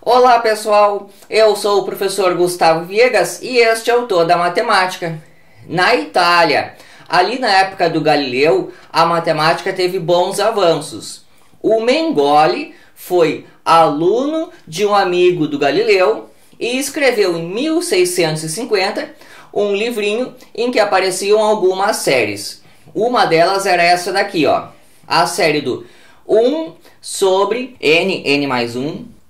Olá pessoal, eu sou o professor Gustavo Viegas e este é o Toda Matemática. Na Itália, ali na época do Galileu, a matemática teve bons avanços. O Mengoli foi aluno de um amigo do Galileu e escreveu em 1650 um livrinho em que apareciam algumas séries. Uma delas era essa daqui, ó, a série do 1 sobre n mais 1.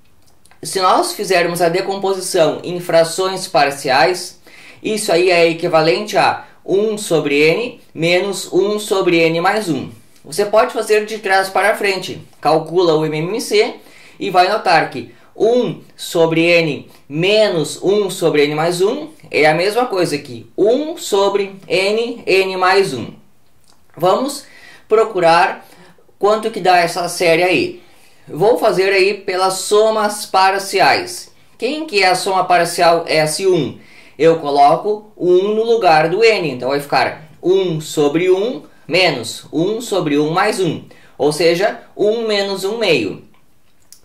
Se nós fizermos a decomposição em frações parciais, isso aí é equivalente a 1 sobre n menos 1 sobre n mais 1. Você pode fazer de trás para frente. Calcula o MMC e vai notar que 1 sobre n menos 1 sobre n mais 1 é a mesma coisa que 1 sobre n mais 1. Vamos procurar quanto que dá essa série aí. Vou fazer aí pelas somas parciais. Quem que é a soma parcial S1? Eu coloco 1 no lugar do n, então vai ficar 1 sobre 1 menos 1 sobre 1 mais 1, ou seja, 1 menos 1 meio.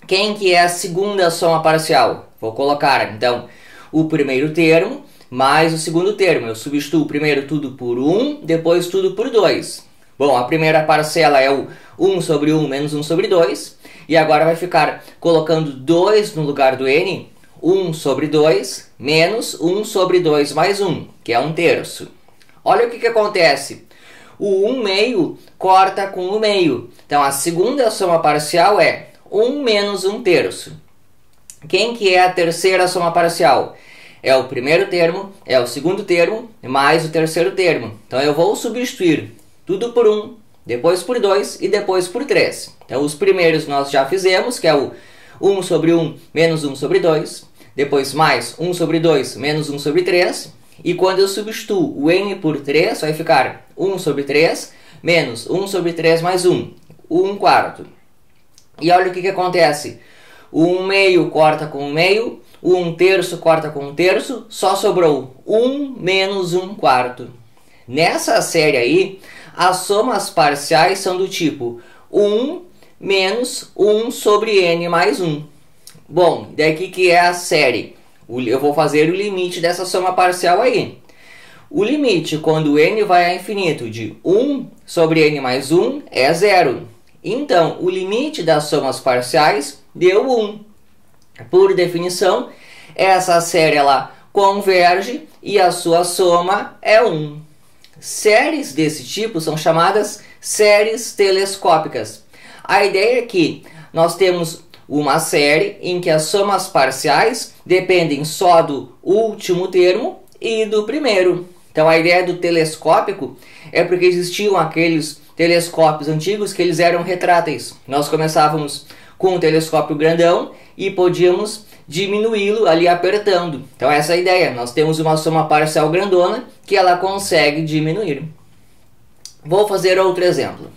Quem que é a segunda soma parcial? Vou colocar, então, o primeiro termo mais o segundo termo. Eu substituo primeiro tudo por 1, depois tudo por 2. Bom, a primeira parcela é o 1 sobre 1 menos 1 sobre 2. E agora vai ficar colocando 2 no lugar do n, 1 sobre 2 menos 1 sobre 2 mais 1, que é 1 terço. Olha o que acontece. O 1 meio corta com o meio. Então, a segunda soma parcial é 1 menos 1 terço. Quem que é a terceira soma parcial? É o primeiro termo, é o segundo termo, mais o terceiro termo. Então, eu vou substituir tudo por 1, depois por 2 e depois por 3. Então, os primeiros nós já fizemos, que é o 1 sobre 1 menos 1 sobre 2. Depois mais 1 sobre 2 menos 1 sobre 3. E quando eu substituo o n por 3, vai ficar 1 sobre 3 menos 1 sobre 3 mais 1. 1 quarto. E olha o que acontece. O 1 meio corta com 1 meio. O 1 terço corta com 1 terço. Só sobrou 1 menos 1 quarto. Nessa série aí, as somas parciais são do tipo 1 menos 1 sobre n mais 1. Bom, daqui que é a série. Eu vou fazer o limite dessa soma parcial aí. O limite, quando n vai a infinito, de 1 sobre n mais 1 é 0. Então, o limite das somas parciais deu 1. Por definição, essa série ela converge e a sua soma é 1. Séries desse tipo são chamadas séries telescópicas. A ideia é que nós temos uma série em que as somas parciais dependem só do último termo e do primeiro. Então, a ideia do telescópico é porque existiam aqueles telescópios antigos que eles eram retráteis. Nós começávamos com um telescópio grandão e podíamos diminuí-lo ali apertando. Então, essa é a ideia. Nós temos uma soma parcial grandona que ela consegue diminuir. Vou fazer outro exemplo.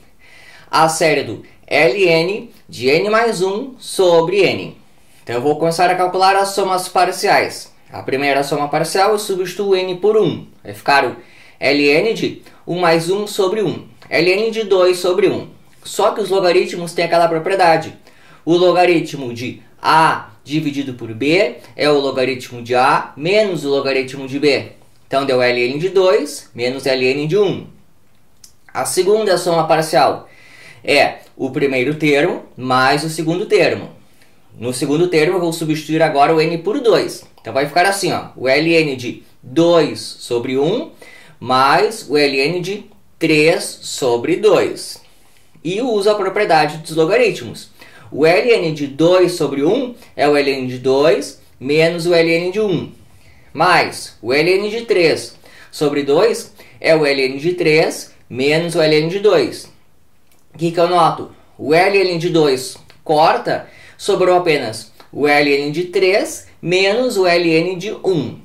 A série do ln de n mais 1 sobre n. Então, eu vou começar a calcular as somas parciais. A primeira soma parcial eu substituo n por 1. Vai ficar o ln de 1 mais 1 sobre 1. ln de 2 sobre 1. Só que os logaritmos têm aquela propriedade. O logaritmo de a dividido por b é o logaritmo de a menos o logaritmo de b. Então, deu ln de 2 menos ln de 1. A segunda soma parcial é o primeiro termo mais o segundo termo. No segundo termo, eu vou substituir agora o n por 2. Então, vai ficar assim, ó, o ln de 2 sobre 1 mais o ln de 3 sobre 2. E uso a propriedade dos logaritmos. O ln de 2 sobre 1 é o ln de 2 menos o ln de 1. Mais o ln de 3 sobre 2 é o ln de 3 menos o ln de 2. O que eu noto? O ln de 2 corta, sobrou apenas o ln de 3 menos o ln de 1.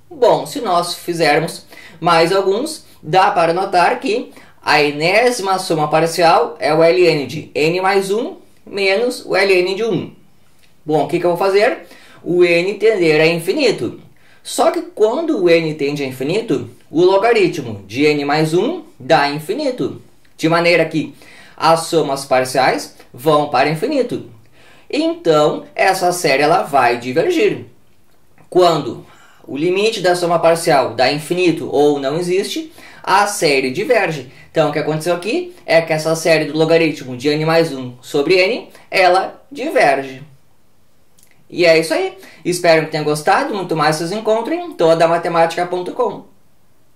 Bom, se nós fizermos mais alguns, dá para notar que a enésima soma parcial é o ln de n mais 1 menos o ln de 1. Bom, o que eu vou fazer? O n tender a infinito. Só que quando o n tende a infinito, o logaritmo de n mais 1 dá infinito. De maneira que as somas parciais vão para infinito. então essa série ela vai divergir. Quando o limite da soma parcial dá infinito ou não existe, a série diverge. Então o que aconteceu aqui é que essa série do logaritmo de n mais 1 sobre n, ela diverge. E é isso aí. Espero que tenham gostado. Muito mais vocês encontrem em todamatemática.com.